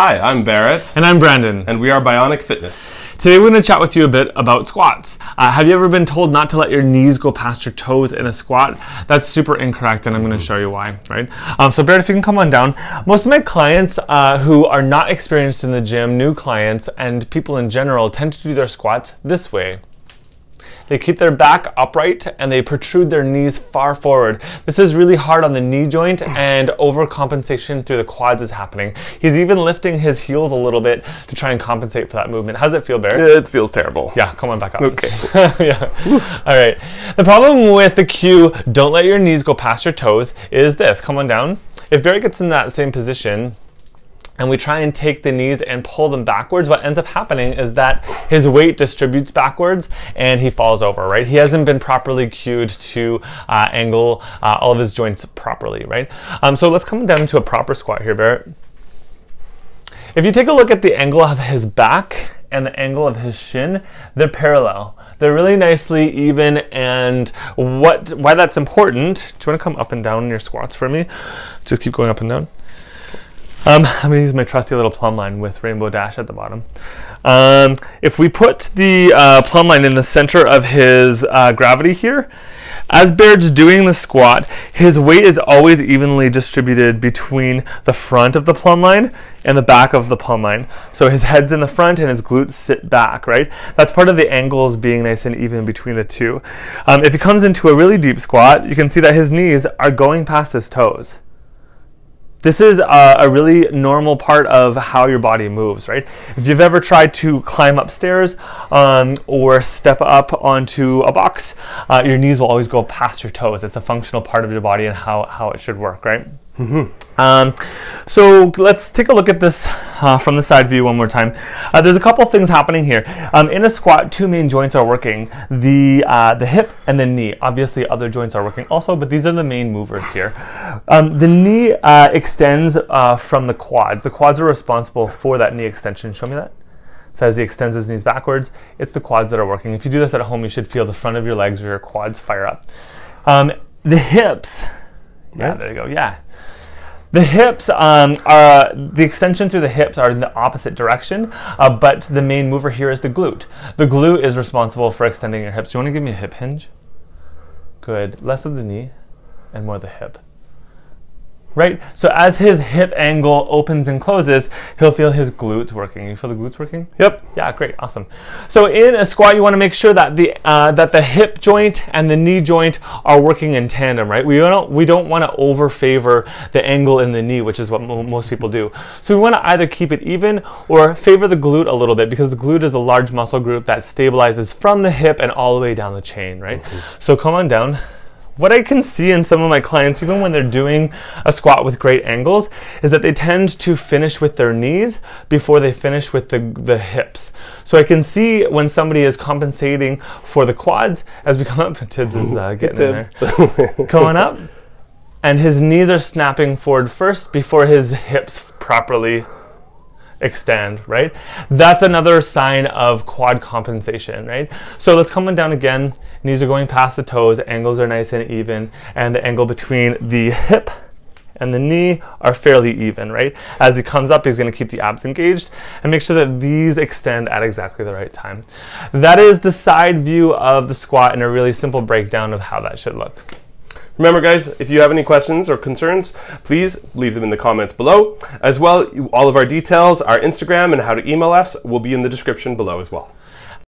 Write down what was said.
Hi, I'm Barrett. And I'm Brandon. And we are Bionicfitness. Today we're going to chat with you a bit about squats. Have you ever been told not to let your knees go past your toes in a squat? That's super incorrect, and I'm going to show you why, right? So Barrett, if you can come on down. Most of my clients who are not experienced in the gym, new clients, and people in general tend to do their squats this way. They keep their back upright and they protrude their knees far forward. This is really hard on the knee joint, and overcompensation through the quads is happening. He's even lifting his heels a little bit to try and compensate for that movement. How's it feel, Barrett? It feels terrible. Yeah, come on back up. Okay. Yeah. All right. The problem with the cue, don't let your knees go past your toes, is this. Come on down. If Barrett gets in that same position, and we try and take the knees and pull them backwards, what ends up happening is that his weight distributes backwards and he falls over, right? He hasn't been properly cued to angle all of his joints properly, right? So let's come down to a proper squat here, Barrett. If you take a look at the angle of his back and the angle of his shin, they're parallel. They're really nicely even, and why that's important, do you want to come up and down in your squats for me? Just keep going up and down. I'm going to use my trusty little plumb line with rainbow dash at the bottom. If we put the plumb line in the center of his gravity here, as Barrett's doing the squat, his weight is always evenly distributed between the front of the plumb line and the back of the plumb line. So his head's in the front and his glutes sit back, right? That's part of the angles being nice and even between the two. If he comes into a really deep squat, you can see that his knees are going past his toes. This is a really normal part of how your body moves, right? If you've ever tried to climb upstairs or step up onto a box, your knees will always go past your toes. It's a functional part of your body and how it should work, right? So let's take a look at this from the side view one more time. There's a couple things happening here. In a squat, two main joints are working, the hip and the knee. Obviously other joints are working also, but these are the main movers here. The knee extends from the quads. The quads are responsible for that knee extension. Show me that. So as he extends his knees backwards, it's the quads that are working. If you do this at home, you should feel the front of your legs or your quads fire up. The hips, yeah, there you go, yeah. The hips the extension through the hips are in the opposite direction, but the main mover here is the glute. The glute is responsible for extending your hips. Do you want to give me a hip hinge? Good. Less of the knee and more of the hip. Right? So as his hip angle opens and closes, he'll feel his glutes working. You feel the glutes working? Yep. Yeah, great, awesome. So in a squat, you want to make sure that the hip joint and the knee joint are working in tandem, right? We don't want to over-favor the angle in the knee, which is what most people do. So we want to either keep it even or favor the glute a little bit, because the glute is a large muscle group that stabilizes from the hip and all the way down the chain, right? So come on down. What I can see in some of my clients, even when they're doing a squat with great angles, is that they tend to finish with their knees before they finish with the hips. So I can see when somebody is compensating for the quads, as we come up, Tibbs is getting in there. Going up, and his knees are snapping forward first before his hips properly extend, right? That's another sign of quad compensation, right? So let's come on down again. Knees are going past the toes, angles are nice and even, and the angle between the hip and the knee are fairly even, right? As he comes up, he's going to keep the abs engaged and make sure that these extend at exactly the right time. That is the side view of the squat and a really simple breakdown of how that should look. Remember, guys, if you have any questions or concerns, please leave them in the comments below. As well, all of our details, our Instagram and how to email us will be in the description below as well.